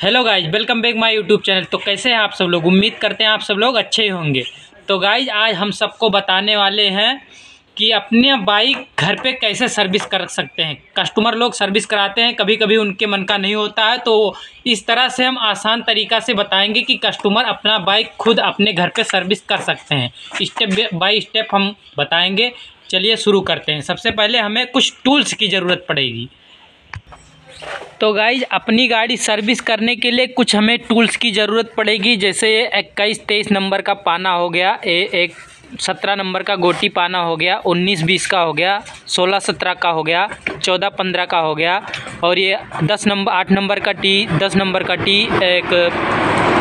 Hello guys, welcome back my YouTube channel. तो कैसे हैं आप सब लोग? उम्मीद करते हैं आप सब लोग अच्छे ही होंगे। तो गाइज आज हम सबको बताने वाले हैं कि अपने बाइक घर पे कैसे सर्विस कर सकते हैं। कस्टमर लोग सर्विस कराते हैं, कभी कभी उनके मन का नहीं होता है, तो इस तरह से हम आसान तरीक़ा से बताएंगे कि कस्टमर अपना बाइक खुद अपने घर पे सर्विस कर सकते हैं। स्टेप बाय स्टेप हम बताएंगे। चलिए शुरू करते हैं। सबसे पहले हमें कुछ टूल्स की ज़रूरत पड़ेगी। तो गाइज अपनी गाड़ी सर्विस करने के लिए कुछ हमें टूल्स की ज़रूरत पड़ेगी। जैसे 21-23 नंबर का पाना हो गया, एक 17 नंबर का गोटी पाना हो गया, 19-20 का हो गया, 16-17 का हो गया, 14-15 का हो गया, और ये 8 नंबर का टी, 10 नंबर का टी, एक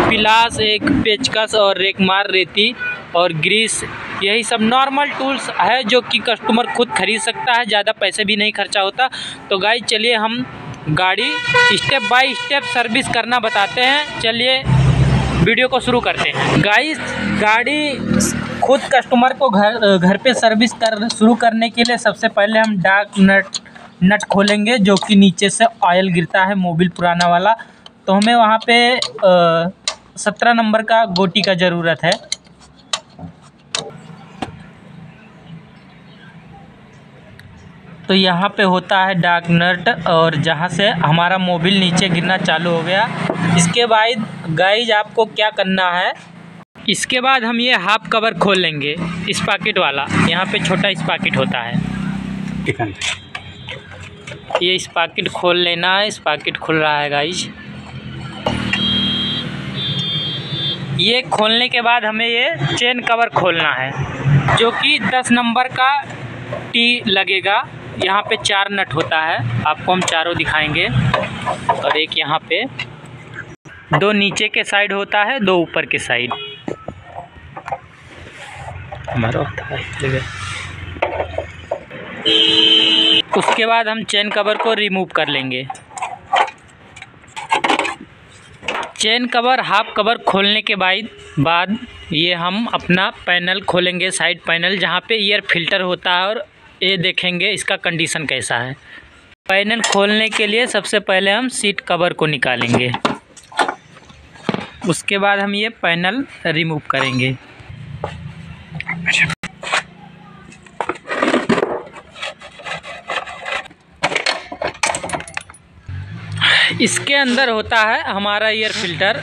पिलास, एक पेचकस और एक मार रेती और ग्रीस। यही सब नॉर्मल टूल्स है जो कि कस्टमर खुद खरीद सकता है, ज़्यादा पैसे भी नहीं खर्चा होता। तो गाइज चलिए हम गाड़ी स्टेप बाय स्टेप सर्विस करना बताते हैं। चलिए वीडियो को शुरू करते हैं। गाइस गाड़ी खुद कस्टमर को घर पे सर्विस शुरू करने के लिए सबसे पहले हम डार्क नट खोलेंगे, जो कि नीचे से ऑयल गिरता है, मोबिल पुराना वाला। तो हमें वहाँ पे 17 नंबर का गोटी का ज़रूरत है। तो यहाँ पे होता है डार्क नट, और जहाँ से हमारा मोबिल नीचे गिरना चालू हो गया। इसके बाद गाइज आपको क्या करना है, इसके बाद हम ये हाफ कवर खोल लेंगे, इस पॉकेट वाला। यहाँ पे छोटा इस पॉकेट होता है, ये इस पॉकेट खोल लेना है। इस पॉकेट खुल रहा है गाइज। ये खोलने के बाद हमें ये चेन कवर खोलना है, जो कि 10 नंबर का टी लगेगा। यहाँ पे 4 नट होता है, आपको हम चारों दिखाएंगे। और एक यहाँ पे 2 नीचे के साइड होता है, 2 ऊपर के साइड हमारा होता है। उसके बाद हम चेन कवर को रिमूव कर लेंगे। चेन कवर हाफ कवर खोलने के बाद ये हम अपना पैनल खोलेंगे, साइड पैनल, जहाँ पे एयर फिल्टर होता है, और ये देखेंगे इसका कंडीशन कैसा है। पैनल खोलने के लिए सबसे पहले हम सीट कवर को निकालेंगे, उसके बाद हम ये पैनल रिमूव करेंगे। इसके अंदर होता है हमारा एयर फिल्टर,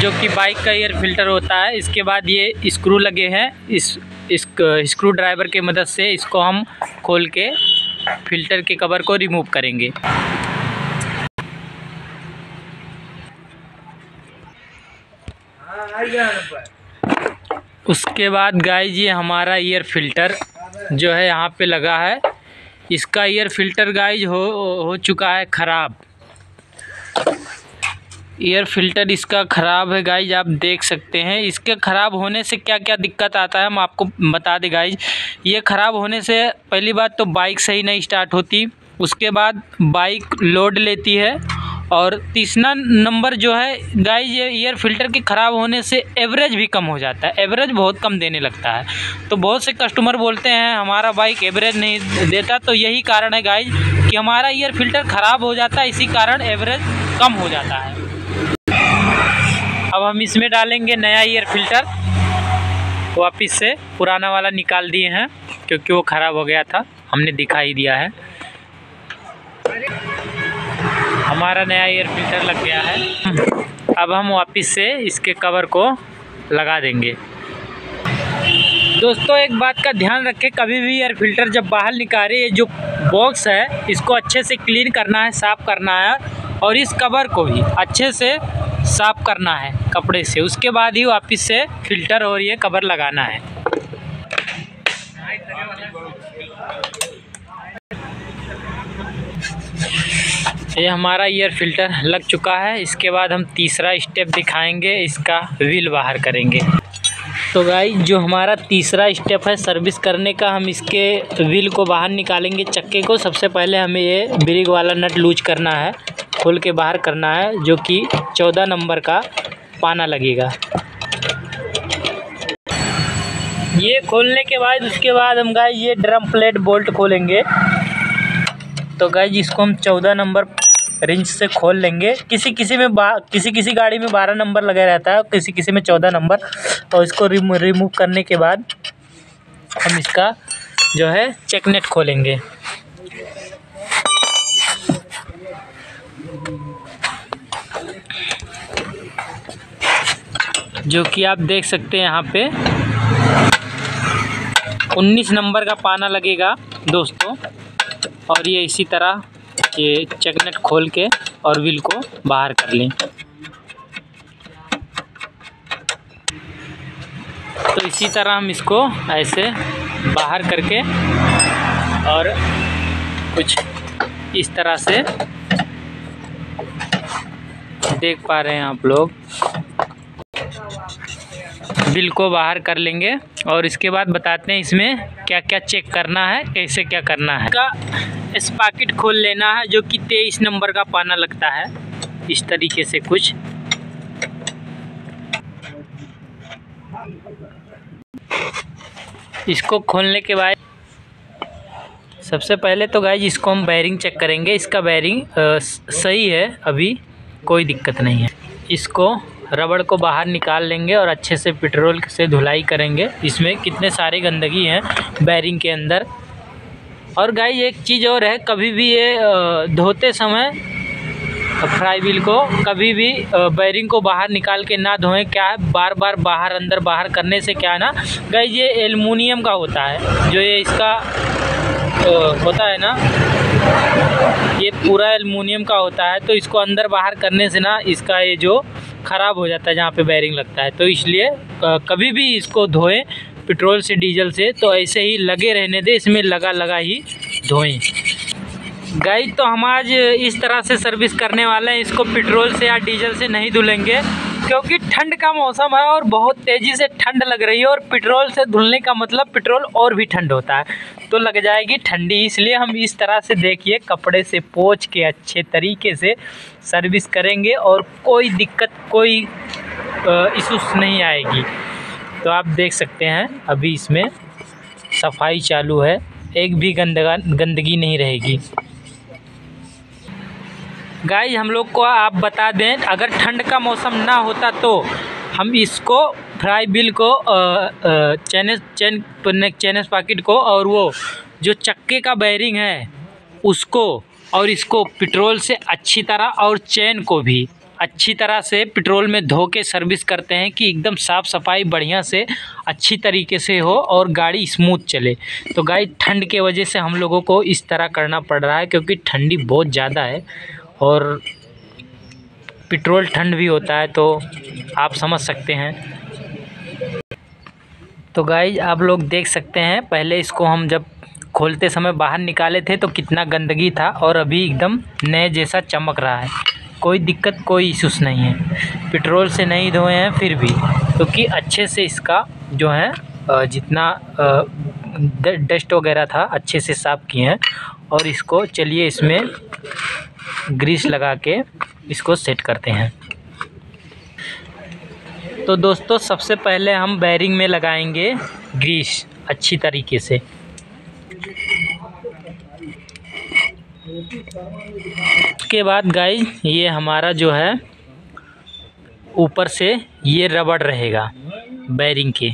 जो कि बाइक का एयर फिल्टर होता है। इसके बाद ये स्क्रू लगे हैं, इस स्क्रू ड्राइवर की मदद से इसको हम खोल के फिल्टर के कवर को रिमूव करेंगे। उसके बाद गाइज ये हमारा एयर फिल्टर जो है यहाँ पे लगा है। इसका एयर फिल्टर गाइज हो चुका है ख़राब। एयर फिल्टर इसका ख़राब है गाइज, आप देख सकते हैं। इसके ख़राब होने से क्या क्या दिक्कत आता है हम आपको बता दें गाइज। ये ख़राब होने से पहली बात तो बाइक सही नहीं स्टार्ट होती, उसके बाद बाइक लोड लेती है, और तीसरा नंबर जो है गाइज, ये एयर फिल्टर के ख़राब होने से एवरेज भी कम हो जाता है, एवरेज बहुत कम देने लगता है। तो बहुत से कस्टमर बोलते हैं हमारा बाइक एवरेज नहीं देता, तो यही कारण है गाइज कि हमारा एयर फिल्टर ख़राब हो जाता है, इसी कारण एवरेज कम हो जाता है। अब हम इसमें डालेंगे नया एयर फिल्टर, वापस से पुराना वाला निकाल दिए हैं क्योंकि वो ख़राब हो गया था, हमने दिखा ही दिया है। हमारा नया एयर फिल्टर लग गया है। अब हम वापस से इसके कवर को लगा देंगे। दोस्तों एक बात का ध्यान रखें, कभी भी एयर फिल्टर जब बाहर निकालें, ये जो बॉक्स है इसको अच्छे से क्लीन करना है, साफ़ करना है, और इस कवर को भी अच्छे से साफ़ करना है कपड़े से। उसके बाद ही वापस से फिल्टर और ये कवर लगाना है। ये हमारा एयर फिल्टर लग चुका है। इसके बाद हम तीसरा स्टेप दिखाएंगे, इसका व्हील बाहर करेंगे। तो गाइस जो हमारा तीसरा स्टेप है सर्विस करने का, हम इसके व्हील को बाहर निकालेंगे, चक्के को। सबसे पहले हमें ये ब्रेक वाला नट लूज करना है, खोल के बाहर करना है, जो कि 14 नंबर का पाना लगेगा। ये खोलने के बाद उसके बाद हम गाइस ये ड्रम प्लेट बोल्ट खोलेंगे। तो गाइस इसको हम 14 नंबर रिंच से खोल लेंगे। किसी किसी गाड़ी में 12 नंबर लगा रहता है, किसी किसी में 14 नंबर। और इसको रिमूव करने के बाद हम इसका जो है चेक नेट खोलेंगे। जो कि आप देख सकते हैं यहाँ पे 19 नंबर का पाना लगेगा दोस्तों। और ये इसी तरह ये चेक नेट खोल के और व्हील को बाहर कर लें। तो इसी तरह हम इसको ऐसे बाहर करके और कुछ इस तरह से देख पा रहे हैं आप लोग, व्हील को बाहर कर लेंगे। और इसके बाद बताते हैं इसमें क्या क्या चेक करना है, कैसे क्या करना है। इसका स्पॉकेट खोल लेना है, जो कि 23 नंबर का पाना लगता है इस तरीके से कुछ। इसको खोलने के बाद सबसे पहले तो गाइज इसको हम बेयरिंग चेक करेंगे। इसका बेयरिंग सही है, अभी कोई दिक्कत नहीं है। इसको रबड़ को बाहर निकाल लेंगे और अच्छे से पेट्रोल से धुलाई करेंगे। इसमें कितने सारे गंदगी हैं बेयरिंग के अंदर। और गाइज एक चीज़ और है, कभी भी ये धोते समय फ्लाई व्हील को कभी भी बेयरिंग को बाहर निकाल के ना धोएं। क्या है, बार बार बाहर अंदर बाहर करने से क्या है ना गाइज, ये एल्युमिनियम का होता है, जो ये इसका होता है ना, ये पूरा एल्युमिनियम का होता है। तो इसको अंदर बाहर करने से ना इसका ये जो ख़राब हो जाता है जहाँ पे बेयरिंग लगता है। तो इसलिए कभी भी इसको धोएं पेट्रोल से डीजल से तो ऐसे ही लगे रहने दें, इसमें लगा ही धोएं। गाइज तो हम आज इस तरह से सर्विस करने वाले हैं। इसको पेट्रोल से या डीजल से नहीं धुलेंगे, क्योंकि ठंड का मौसम है और बहुत तेज़ी से ठंड लग रही है। और पेट्रोल से धुलने का मतलब पेट्रोल और भी ठंड होता है, तो लग जाएगी ठंडी। इसलिए हम इस तरह से देखिए कपड़े से पोंछ के अच्छे तरीके से सर्विस करेंगे और कोई दिक्कत, कोई इश्यूज नहीं आएगी। तो आप देख सकते हैं अभी इसमें सफाई चालू है, एक भी गंदगी नहीं रहेगी। गाइस हम लोग को आप बता दें, अगर ठंड का मौसम ना होता तो हम इसको फ्लाई व्हील को चेन स्पॉकेट को और वो जो चक्के का बेयरिंग है उसको और इसको पेट्रोल से अच्छी तरह और चेन को भी अच्छी तरह से पेट्रोल में धो के सर्विस करते हैं कि एकदम साफ़ सफाई बढ़िया से अच्छी तरीके से हो और गाड़ी स्मूथ चले। तो गाइस ठंड के वजह से हम लोगों को इस तरह करना पड़ रहा है, क्योंकि ठंडी बहुत ज़्यादा है और पेट्रोल ठंड भी होता है, तो आप समझ सकते हैं। तो गाइस आप लोग देख सकते हैं, पहले इसको हम जब खोलते समय बाहर निकाले थे तो कितना गंदगी था और अभी एकदम नए जैसा चमक रहा है। कोई दिक्कत, कोई इश्यूज नहीं है। पेट्रोल से नहीं धोए हैं फिर भी, क्योंकि अच्छे से इसका जो है जितना डस्ट वगैरह था अच्छे से साफ़ किए हैं। और इसको चलिए इसमें ग्रीस लगा के इसको सेट करते हैं। तो दोस्तों सबसे पहले हम बेयरिंग में लगाएंगे ग्रीस अच्छी तरीके से। उसके बाद गाइस ये हमारा जो है ऊपर से ये रबड़ रहेगा बेयरिंग के।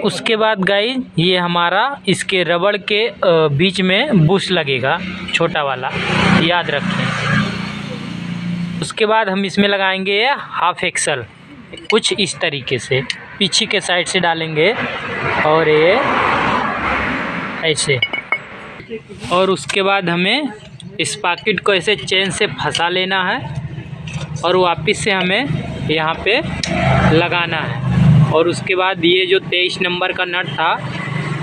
उसके बाद गाइस ये हमारा इसके रबड़ के बीच में बुश लगेगा छोटा वाला, याद रखें। उसके बाद हम इसमें लगाएंगे ये हाफ एक्सल कुछ इस तरीके से पीछे के साइड से डालेंगे और ये ऐसे। और उसके बाद हमें इस पॉकेट को ऐसे चेन से फंसा लेना है और वापस से हमें यहाँ पे लगाना है। और उसके बाद ये जो 23 नंबर का नट था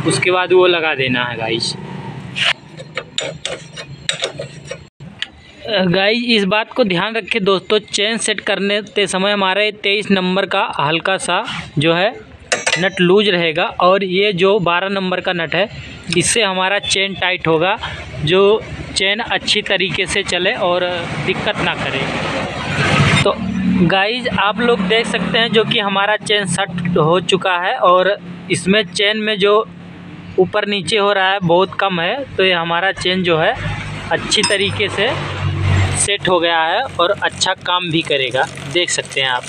उसके बाद वो लगा देना है गाइस। इस बात को ध्यान रखें दोस्तों, चेन सेट करने के समय हमारे 23 नंबर का हल्का सा जो है नट लूज रहेगा और ये जो 12 नंबर का नट है इससे हमारा चेन टाइट होगा, जो चेन अच्छी तरीके से चले और दिक्कत ना करे। तो गाइज आप लोग देख सकते हैं जो कि हमारा चेन सेट हो चुका है और इसमें चेन में जो ऊपर नीचे हो रहा है बहुत कम है। तो ये हमारा चेन जो है अच्छी तरीके से सेट हो गया है और अच्छा काम भी करेगा, देख सकते हैं आप।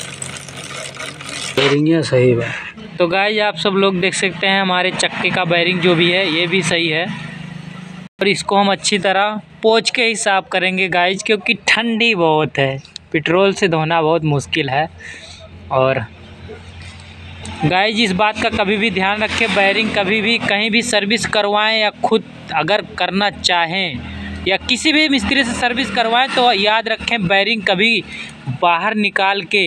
बेरिंग सही है। तो गाइस आप सब लोग देख सकते हैं हमारे चक्के का बेरिंग जो भी है ये भी सही है। और इसको हम अच्छी तरह पोंछ के ही साफ़ करेंगे गाइस, क्योंकि ठंडी बहुत है, पेट्रोल से धोना बहुत मुश्किल है। और गाइस इस बात का कभी भी ध्यान रखें, बेरिंग कभी भी कहीं भी सर्विस करवाएं या खुद अगर करना चाहें या किसी भी मिस्त्री से सर्विस करवाएं तो याद रखें बेरिंग कभी बाहर निकाल के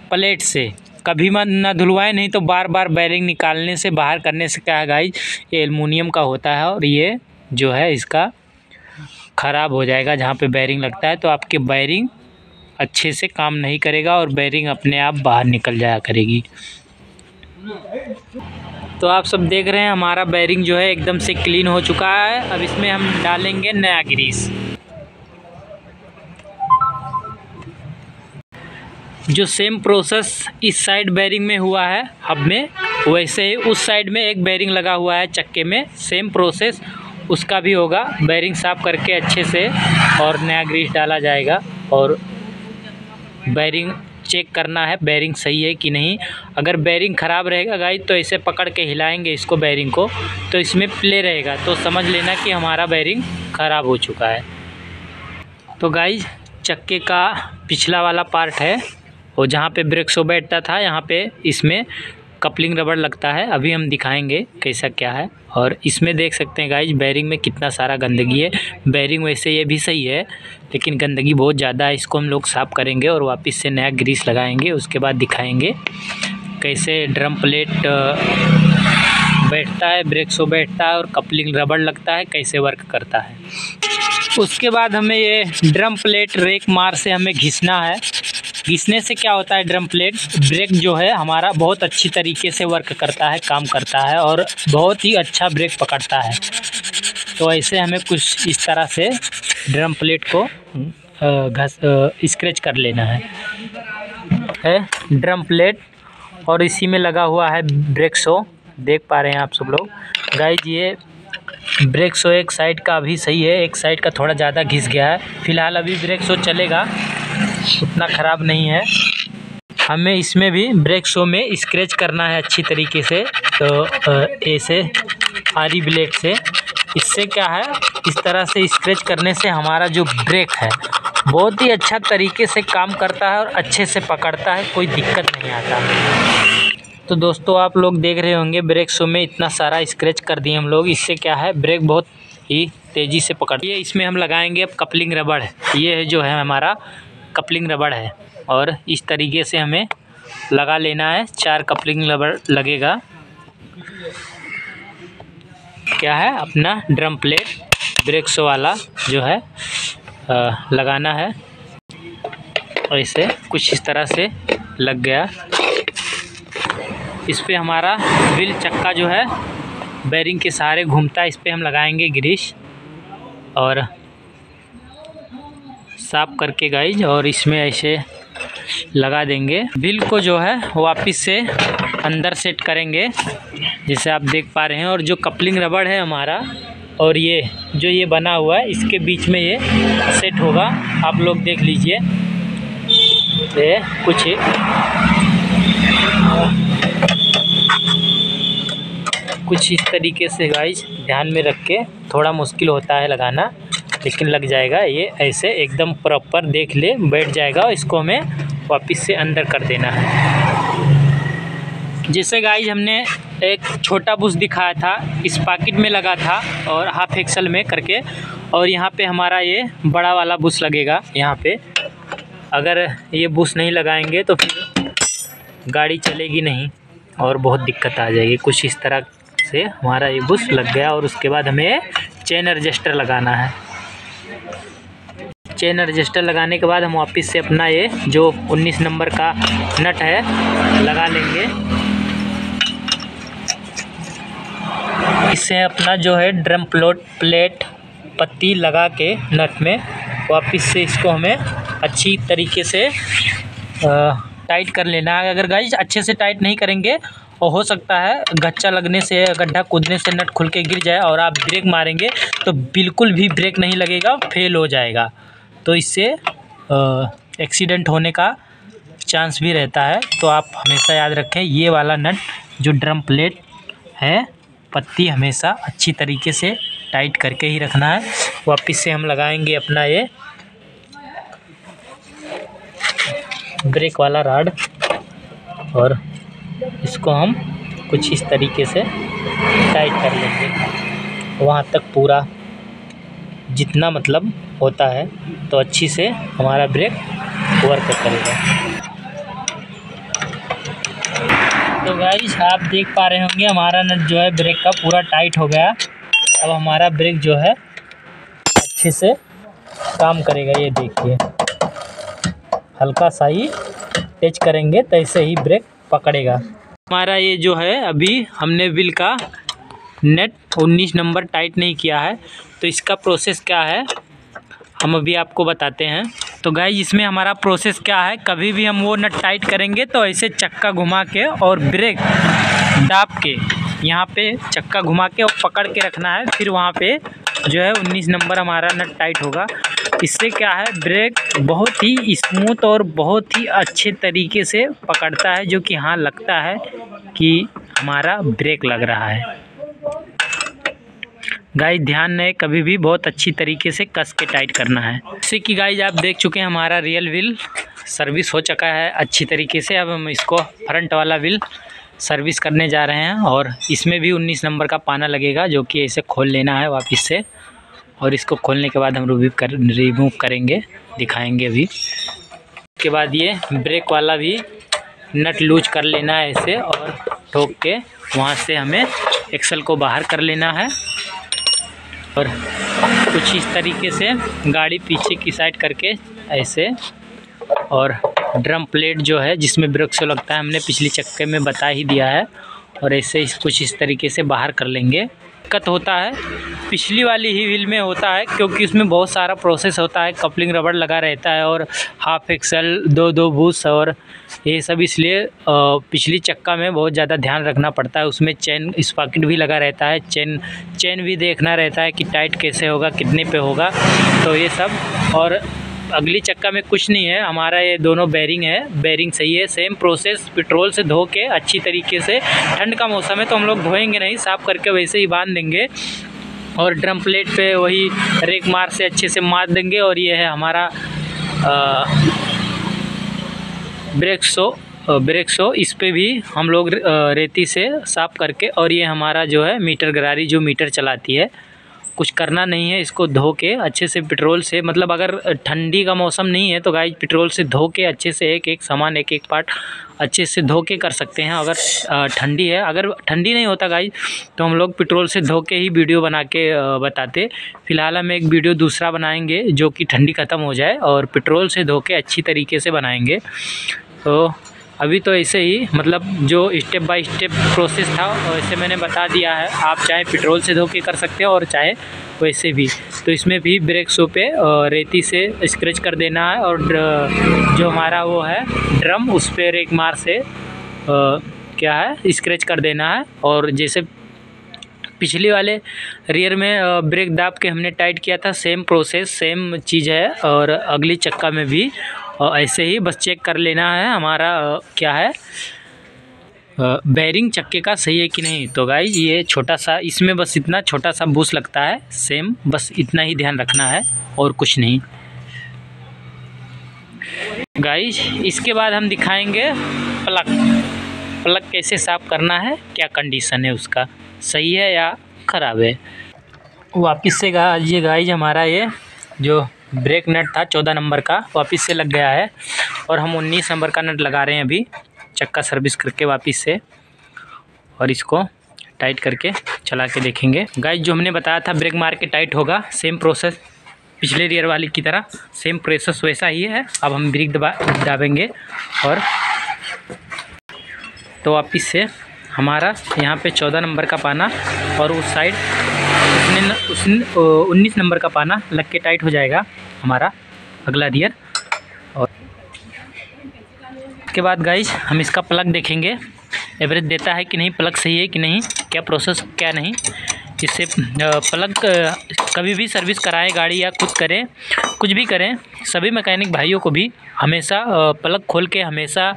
प्लेट से कभी मत ना धुलवाएं, नहीं तो बार बार बेरिंग निकालने से बाहर करने से क्या है गाइस, ये एल्युमिनियम का होता है और ये जो है इसका ख़राब हो जाएगा जहाँ पे बेरिंग लगता है, तो आपके बेरिंग अच्छे से काम नहीं करेगा और बेरिंग अपने आप बाहर निकल जाया करेगी। तो आप सब देख रहे हैं हमारा बेरिंग जो है एकदम से क्लीन हो चुका है। अब इसमें हम डालेंगे नया ग्रीस। जो सेम प्रोसेस इस साइड बेरिंग में हुआ है हब में, वैसे ही उस साइड में एक बेरिंग लगा हुआ है चक्के में, सेम प्रोसेस उसका भी होगा। बेरिंग साफ़ करके अच्छे से और नया ग्रीस डाला जाएगा और बेरिंग चेक करना है बेरिंग सही है कि नहीं। अगर बेरिंग ख़राब रहेगा गाइस तो ऐसे पकड़ के हिलाएंगे इसको बेरिंग को, तो इसमें प्ले रहेगा, तो समझ लेना कि हमारा बेरिंग ख़राब हो चुका है। तो गाइस चक्के का पिछला वाला पार्ट है और जहाँ पे ब्रेक शो बैठता था यहाँ पे इसमें कपलिंग रबड़ लगता है, अभी हम दिखाएंगे कैसा क्या है। और इसमें देख सकते हैं गाइस बेरिंग में कितना सारा गंदगी है। बेरिंग वैसे ये भी सही है लेकिन गंदगी बहुत ज़्यादा है, इसको हम लोग साफ़ करेंगे और वापस से नया ग्रीस लगाएंगे, उसके बाद दिखाएंगे कैसे ड्रम प्लेट बैठता है, ब्रेक शो बैठता है और कपलिंग रबड़ लगता है, कैसे वर्क करता है। उसके बाद हमें ये ड्रम प्लेट रेक मार से हमें घिसना है। घिसने से क्या होता है, ड्रम प्लेट ब्रेक जो है हमारा बहुत अच्छी तरीके से वर्क करता है, काम करता है और बहुत ही अच्छा ब्रेक पकड़ता है। तो ऐसे हमें कुछ इस तरह से ड्रम प्लेट को स्क्रैच कर लेना है ड्रम प्लेट। और इसी में लगा हुआ है ब्रेक शो, देख पा रहे हैं आप सब लोग। गाइस ये ब्रेक शो एक साइड का अभी सही है, एक साइड का थोड़ा ज़्यादा घिस गया है। फ़िलहाल अभी ब्रेक शो चलेगा, उतना ख़राब नहीं है। हमें इसमें भी ब्रेक शो में स्क्रैच करना है अच्छी तरीके से, तो ऐसे आरी ब्लेड से। इससे क्या है, इस तरह से स्क्रैच करने से हमारा जो ब्रेक है बहुत ही अच्छा तरीके से काम करता है और अच्छे से पकड़ता है, कोई दिक्कत नहीं आता। तो दोस्तों आप लोग देख रहे होंगे ब्रेक शो में इतना सारा स्क्रैच कर दिए हम लोग। इससे क्या है ब्रेक बहुत ही तेज़ी से पकड़ती है। इसमें हम लगाएंगे अब कपलिंग रबड़, ये है जो है हमारा कपलिंग रबड़ है और इस तरीके से हमें लगा लेना है। 4 कपलिंग रबड़ लगेगा। क्या है अपना ड्रम प्लेट ब्रेक शो वाला जो है लगाना है और इसे कुछ इस तरह से लग गया। इस पे हमारा व्हील चक्का जो है बेरिंग के सहारे घूमता है, इस पे हम लगाएंगे ग्रीस और साफ करके गाइज, और इसमें ऐसे लगा देंगे। व्हील को जो है वापस से अंदर सेट करेंगे जैसे आप देख पा रहे हैं। और जो कपलिंग रबड़ है हमारा और ये जो ये बना हुआ है इसके बीच में ये सेट होगा, आप लोग देख लीजिए। ये कुछ इस तरीके से गाइज ध्यान में रख के, थोड़ा मुश्किल होता है लगाना लेकिन लग जाएगा। ये ऐसे एकदम प्रॉपर देख ले बैठ जाएगा और इसको हमें वापस से अंदर कर देना है। जैसे गाइज हमने एक छोटा बुश दिखाया था, इस पॉकेट में लगा था और हाफ एक्सल में करके, और यहाँ पे हमारा ये बड़ा वाला बुश लगेगा यहाँ पे। अगर ये बुश नहीं लगाएंगे तो फिर गाड़ी चलेगी नहीं और बहुत दिक्कत आ जाएगी। कुछ इस तरह से हमारा ये बुश लग गया और उसके बाद हमें चेन एडजस्टर लगाना है। चेन एडजस्टर लगाने के बाद हम वापस से अपना ये जो 19 नंबर का नट है लगा लेंगे। इससे अपना जो है ड्रम प्लेट पत्ती लगा के नट में वापस से इसको हमें अच्छी तरीके से टाइट कर लेना है। अगर गाइस अच्छे से टाइट नहीं करेंगे और हो सकता है गच्चा लगने से, गड्ढा कूदने से नट खुल के गिर जाए और आप ब्रेक मारेंगे तो बिल्कुल भी ब्रेक नहीं लगेगा, फेल हो जाएगा। तो इससे एक्सीडेंट होने का चांस भी रहता है। तो आप हमेशा याद रखें, ये वाला नट जो ड्रम प्लेट है, पत्ती हमेशा अच्छी तरीके से टाइट करके ही रखना है। वापस से हम लगाएंगे अपना ये ब्रेक वाला रॉड और इसको हम कुछ इस तरीके से टाइट कर लेंगे वहाँ तक पूरा जितना मतलब होता है, तो अच्छी से हमारा ब्रेक वर्क करेगा। तो गाइस आप देख पा रहे होंगे हमारा नट जो है ब्रेक का पूरा टाइट हो गया। अब हमारा ब्रेक जो है अच्छे से काम करेगा। ये देखिए, हल्का सा ही टच करेंगे तो ऐसे ही ब्रेक पकड़ेगा। हमारा ये जो है अभी हमने व्हील का नेट 19 नंबर टाइट नहीं किया है, तो इसका प्रोसेस क्या है हम अभी आपको बताते हैं। तो गाइस इसमें हमारा प्रोसेस क्या है, कभी भी हम वो नट टाइट करेंगे तो ऐसे चक्का घुमा के और ब्रेक दाब के यहाँ पे चक्का घुमा के और पकड़ के रखना है। फिर वहाँ पे जो है 19 नंबर हमारा नट टाइट होगा। इससे क्या है, ब्रेक बहुत ही स्मूथ और बहुत ही अच्छे तरीके से पकड़ता है, जो कि हाँ लगता है कि हमारा ब्रेक लग रहा है। गाइस ध्यान रहे, कभी भी बहुत अच्छी तरीके से कस के टाइट करना है। जैसे कि गाइस आप देख चुके हैं हमारा रियल व्हील सर्विस हो चुका है अच्छी तरीके से। अब हम इसको फ्रंट वाला व्हील सर्विस करने जा रहे हैं और इसमें भी 19 नंबर का पाना लगेगा, जो कि ऐसे खोल लेना है वापस से। और इसको खोलने के बाद हम रिमूव करेंगे, दिखाएंगे अभी। उसके बाद ये ब्रेक वाला भी नट लूज कर लेना है ऐसे, और ठोक के वहाँ से हमें एक्सल को बाहर कर लेना है। और कुछ इस तरीके से गाड़ी पीछे की साइड करके ऐसे, और ड्रम प्लेट जो है जिसमें ब्रेक शो लगता है हमने पिछली चक्के में बता ही दिया है, और ऐसे कुछ इस तरीके से बाहर कर लेंगे। दिक्कत होता है पिछली वाली ही व्हील में होता है, क्योंकि उसमें बहुत सारा प्रोसेस होता है, कपलिंग रबड़ लगा रहता है और हाफ एक्सल, दो बूस और ये सब, इसलिए पिछली चक्का में बहुत ज़्यादा ध्यान रखना पड़ता है। उसमें चेन स्पॉकेट भी लगा रहता है, चेन भी देखना रहता है कि टाइट कैसे होगा, कितने पे होगा, तो ये सब। और अगली चक्का में कुछ नहीं है, हमारा ये दोनों बेरिंग है, बेरिंग सही है। सेम प्रोसेस, पेट्रोल से धो के अच्छी तरीके से, ठंड का मौसम है तो हम लोग धोएंगे नहीं, साफ़ करके वैसे ही बांध देंगे और ड्रम प्लेट पे वही रेक मार से अच्छे से मार देंगे। और ये है हमारा ब्रेक शो, इस पे भी हम लोग रेती से साफ़ करके, और ये हमारा जो है मीटर गरारी जो मीटर चलाती है, कुछ करना नहीं है, इसको धो के अच्छे से पेट्रोल से, मतलब अगर ठंडी का मौसम नहीं है तो गाइस पेट्रोल से धो के अच्छे से एक एक सामान, एक एक पार्ट अच्छे से धो के कर सकते हैं। अगर ठंडी है, अगर ठंडी नहीं होता गाइस तो हम लोग पेट्रोल से धो के ही वीडियो बना के बताते। फ़िलहाल हम एक वीडियो दूसरा बनाएंगे जो कि ठंडी ख़त्म हो जाए और पेट्रोल से धो के अच्छी तरीके से बनाएंगे। तो अभी तो ऐसे ही, मतलब जो स्टेप बाय स्टेप प्रोसेस था वैसे मैंने बता दिया है। आप चाहे पेट्रोल से धो के कर सकते हो और चाहे वैसे भी। तो इसमें भी ब्रेक शो पे रेती से स्क्रैच कर देना है, और जो हमारा वो है ड्रम, उस पर रेक मार से क्या है स्क्रैच कर देना है। और जैसे पिछली वाले रियर में ब्रेक दाब के हमने टाइट किया था, सेम प्रोसेस सेम चीज़ है। और अगली चक्का में भी ऐसे ही बस चेक कर लेना है हमारा क्या है बेरिंग चक्के का सही है कि नहीं। तो गाइज ये छोटा सा, इसमें बस इतना छोटा सा बूस लगता है, सेम बस इतना ही ध्यान रखना है और कुछ नहीं। गाइज इसके बाद हम दिखाएंगे प्लग कैसे साफ़ करना है, क्या कंडीशन है उसका, सही है या ख़राब है। वापस से ये गाइज हमारा ये जो ब्रेक नट था 14 नंबर का वापस से लग गया है, और हम 19 नंबर का नट लगा रहे हैं अभी चक्का सर्विस करके वापस से, और इसको टाइट करके चला के देखेंगे। गाइज जो हमने बताया था ब्रेक मार के टाइट होगा, सेम प्रोसेस पिछले रियर वाली की तरह सेम प्रोसेस वैसा ही है। अब हम ब्रेक दाबेंगे और तो वापस से हमारा यहाँ पे 14 नंबर का पाना और उस साइड 19 नंबर का पाना लग के टाइट हो जाएगा हमारा अगला रियर। और उसके बाद गाइज हम इसका प्लग देखेंगे। एवरेज देता है कि नहीं, प्लग सही है कि नहीं, क्या प्रोसेस क्या नहीं। इससे प्लग कभी भी सर्विस कराएं गाड़ी या खुद करें, कुछ भी करें, सभी मैकेनिक भाइयों को भी हमेशा प्लग खोल के हमेशा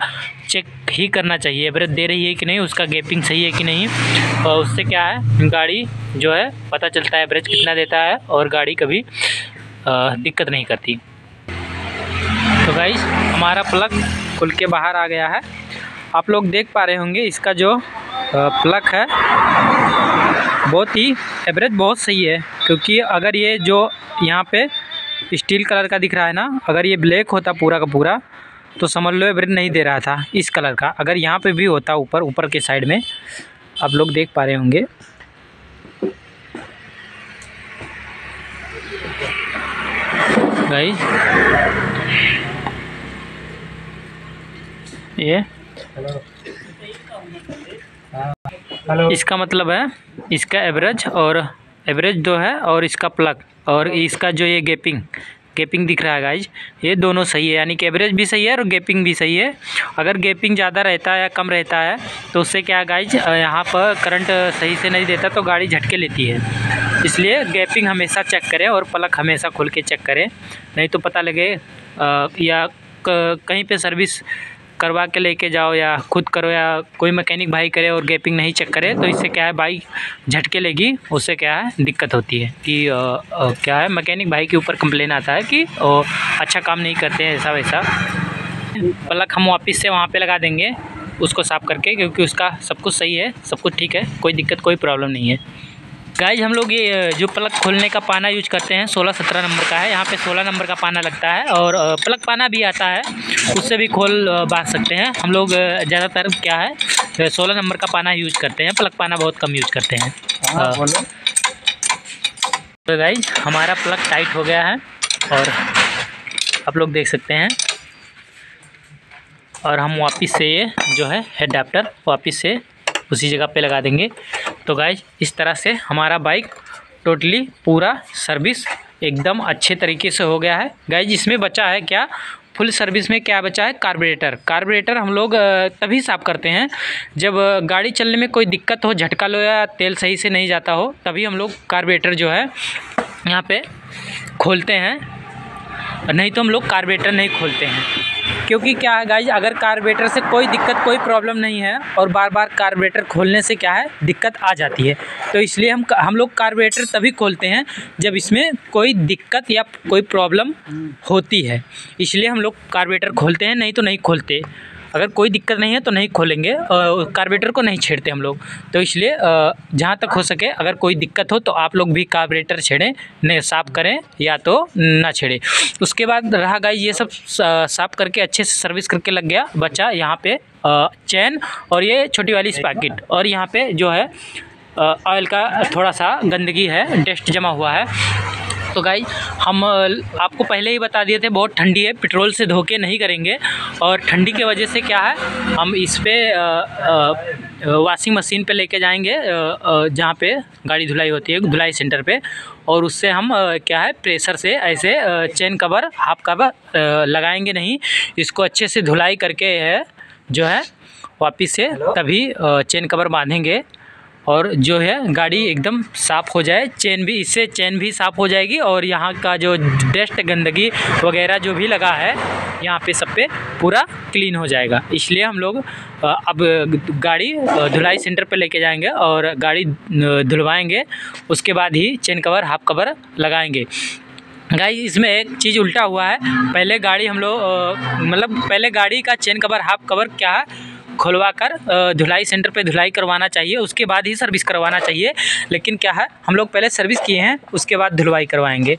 चेक ही करना चाहिए, एवरेज दे रही है कि नहीं, उसका गैपिंग सही है कि नहीं। और उससे क्या है, गाड़ी जो है पता चलता है एवरेज कितना देता है और गाड़ी कभी दिक्कत नहीं करती। तो गाइस हमारा प्लग खुल के बाहर आ गया है, आप लोग देख पा रहे होंगे। इसका जो प्लग है बहुत ही एवरेज बहुत सही है, क्योंकि अगर ये जो यहाँ पे स्टील कलर का दिख रहा है ना, अगर ये ब्लैक होता पूरा का पूरा तो समझ लो एवरेज नहीं दे रहा था इस कलर का। अगर यहाँ पे भी होता ऊपर के साइड में, आप लोग देख पा रहे होंगे। गाइस ये इसका मतलब है इसका एवरेज और एवरेज जो है और इसका प्लग और इसका जो ये गैपिंग दिख रहा है गाइज, ये दोनों सही है, यानी कि एवरेज भी सही है और गैपिंग भी सही है। अगर गैपिंग ज़्यादा रहता है या कम रहता है तो उससे क्या गाइज, यहाँ पर करंट सही से नहीं देता तो गाड़ी झटके लेती है। इसलिए गैपिंग हमेशा चेक करें और प्लग हमेशा खोल के चेक करें, नहीं तो पता लगे या कहीं पे सर्विस करवा के लेके जाओ या खुद करो या कोई मैकेनिक भाई करे और गैपिंग नहीं चेक करे तो इससे क्या है, बाइक झटके लेगी, उससे क्या है दिक्कत होती है कि क्या है, मैकेनिक भाई के ऊपर कंप्लेन आता है कि अच्छा काम नहीं करते हैं ऐसा वैसा। प्लग हम वापस से वहाँ पे लगा देंगे उसको साफ़ करके, क्योंकि उसका सब कुछ सही है, सब कुछ ठीक है, कोई दिक्कत कोई प्रॉब्लम नहीं है। गाइज हम लोग ये जो प्लग खोलने का पाना यूज करते हैं 16-17 नंबर का है, यहाँ पे 16 नंबर का पाना लगता है और प्लग पाना भी आता है, उससे भी खोल बांध सकते हैं। हम लोग ज़्यादातर क्या है 16 नंबर का पाना यूज करते हैं, प्लग पाना बहुत कम यूज करते हैं। तो गाइज हमारा प्लग टाइट हो गया है और आप लोग देख सकते हैं, और हम वापस से ये जो है हेड अडाप्टर वापस से उसी जगह पे लगा देंगे। तो गाइज इस तरह से हमारा बाइक टोटली पूरा सर्विस एकदम अच्छे तरीके से हो गया है। गाइज इसमें बचा है क्या, फुल सर्विस में क्या बचा है, कार्बोरेटर हम लोग तभी साफ़ करते हैं जब गाड़ी चलने में कोई दिक्कत हो, झटका लो या तेल सही से नहीं जाता हो, तभी हम लोग कार्बोरेटर जो है यहाँ पे खोलते हैं, नहीं तो हम लोग कार्बोरेटर नहीं खोलते हैं। क्योंकि क्या है गाइज, अगर कार्बोरेटर से कोई दिक्कत कोई प्रॉब्लम नहीं है और बार बार कार्बोरेटर खोलने से क्या है दिक्कत आ जाती है, तो इसलिए हम लोग कार्बोरेटर तभी खोलते हैं जब इसमें कोई दिक्कत या कोई प्रॉब्लम होती है, इसलिए हम लोग कार्बोरेटर खोलते हैं, नहीं तो नहीं खोलते। अगर कोई दिक्कत नहीं है तो नहीं खोलेंगे, कार्बोरेटर को नहीं छेड़ते हम लोग। तो इसलिए जहाँ तक हो सके अगर कोई दिक्कत हो तो आप लोग भी कार्बोरेटर छेड़ें, नहीं साफ़ करें या तो ना छेड़ें। उसके बाद रहा गाइस ये सब साफ़ करके अच्छे से सर्विस करके लग गया, बचा यहाँ पे चैन और ये छोटी वाली स्पॉकेट, और यहाँ पे जो है ऑयल का थोड़ा सा गंदगी है, डस्ट जमा हुआ है। तो गाइस हम आपको पहले ही बता दिए थे बहुत ठंडी है, पेट्रोल से धो के नहीं करेंगे, और ठंडी के वजह से क्या है हम इस पे वॉशिंग मशीन पे लेके जाएंगे जहाँ पे गाड़ी धुलाई होती है, धुलाई सेंटर पे, और उससे हम क्या है प्रेशर से ऐसे चेन कवर हाफ कवर लगाएंगे नहीं, इसको अच्छे से धुलाई करके है जो है वापस से तभी चेन कवर बांधेंगे और जो है गाड़ी एकदम साफ़ हो जाए, इससे चेन भी साफ़ हो जाएगी और यहाँ का जो डस्ट गंदगी वगैरह जो भी लगा है यहाँ पे सब पे पूरा क्लीन हो जाएगा। इसलिए हम लोग अब गाड़ी धुलाई सेंटर पे लेके जाएंगे और गाड़ी धुलवाएंगे, उसके बाद ही चेन कवर हाफ कवर लगाएंगे। गाइस इसमें एक चीज़ उल्टा हुआ है, पहले गाड़ी हम लोग पहले गाड़ी का चेन कवर हाफ कवर क्या है खुलवा कर धुलाई सेंटर पे धुलाई करवाना चाहिए, उसके बाद ही सर्विस करवाना चाहिए, लेकिन क्या है हम लोग पहले सर्विस किए हैं उसके बाद धुलवाई करवाएंगे।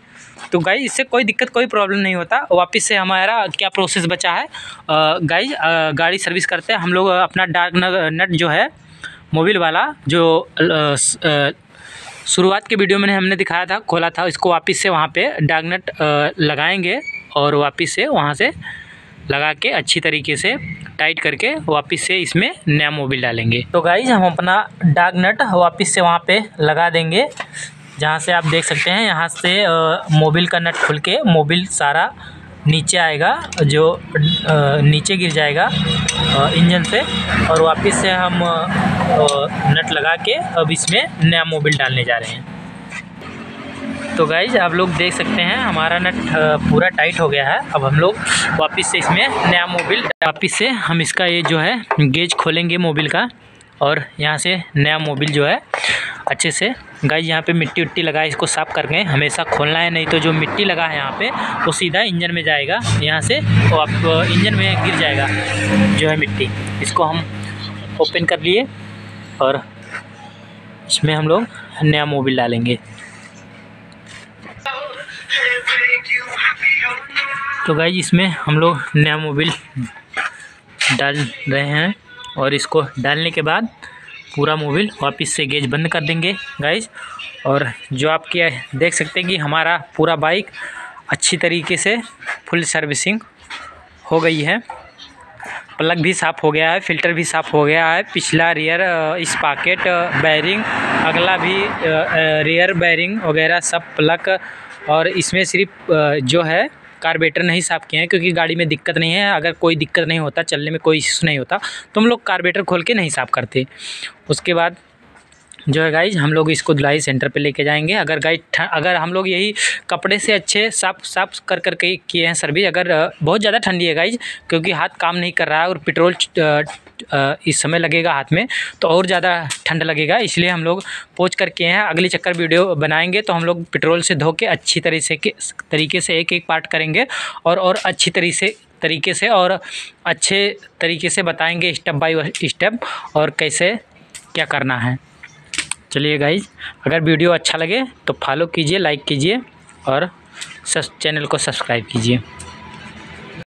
तो गाइस इससे कोई दिक्कत कोई प्रॉब्लम नहीं होता। वापस से हमारा क्या प्रोसेस बचा है, गाइस गाड़ी सर्विस करते हैं हम लोग अपना डार्क नट जो है मोबिल वाला जो शुरुआत के वीडियो में हमने दिखाया था खोला था, इसको वापस से वहाँ पे डार्क नट लगाएंगे और वापस से वहाँ से लगा के अच्छी तरीके से टाइट करके वापस से इसमें नया मोबिल डालेंगे। तो गाइज हम अपना डार्क नट वापस से वहाँ पे लगा देंगे, जहाँ से आप देख सकते हैं यहाँ से मोबिल का नट खुल के मोबिल सारा नीचे आएगा, जो नीचे गिर जाएगा इंजन से, और वापस से हम नट लगा के अब इसमें नया मोबिल डालने जा रहे हैं। तो गाइज आप लोग देख सकते हैं हमारा नट पूरा टाइट हो गया है। अब हम लोग वापस से इसमें नया मोबिल, वापस से हम इसका ये जो है गेज खोलेंगे मोबिल का, और यहाँ से नया मोबिल जो है अच्छे से, गाइज यहाँ पे मिट्टी उट्टी लगा है, इसको साफ़ करके हमेशा खोलना है, नहीं तो जो मिट्टी लगा है यहाँ पे वो सीधा इंजन में जाएगा, यहाँ से वो आप इंजन में गिर जाएगा जो है मिट्टी। इसको हम ओपन कर लिए और इसमें हम लोग नया मोबिल डालेंगे। तो गाइज इसमें हम लोग नया मोबिल डाल रहे हैं, और इसको डालने के बाद पूरा मोबिल वापस से गेज बंद कर देंगे गाइज। और जो आपके देख सकते हैं कि हमारा पूरा बाइक अच्छी तरीके से फुल सर्विसिंग हो गई है। प्लग भी साफ़ हो गया है, फ़िल्टर भी साफ़ हो गया है, पिछला रियर स्पॉकेट बैरिंग, अगला भी रियर बैरिंग वगैरह सब प्लग, और इसमें सिर्फ जो है कार्बोरेटर नहीं साफ़ किए हैं, क्योंकि गाड़ी में दिक्कत नहीं है। अगर कोई दिक्कत नहीं होता, चलने में कोई इशू नहीं होता, तो हम लोग कार्बोरेटर खोल के नहीं साफ़ करते। उसके बाद जो है गाइज हम लोग इसको धुलाई सेंटर पे लेके जाएंगे। अगर हम लोग यही कपड़े से अच्छे साफ कर के किए हैं सर्विस, अगर बहुत ज़्यादा ठंडी है गाइज, क्योंकि हाथ काम नहीं कर रहा है और पेट्रोल इस समय लगेगा हाथ में, तो और ज़्यादा ठंड लगेगा, इसलिए हम लोग पोंछ कर किए हैं। अगली चक्कर वीडियो बनाएंगे तो हम लोग पेट्रोल से धो के अच्छी तरीके से एक पार्ट करेंगे, और अच्छी तरीके से और अच्छे तरीके से बताएंगे स्टेप बाय स्टेप, और कैसे क्या करना है। चलिए गाइज, अगर वीडियो अच्छा लगे तो फॉलो कीजिए, लाइक कीजिए और चैनल को सब्सक्राइब कीजिए।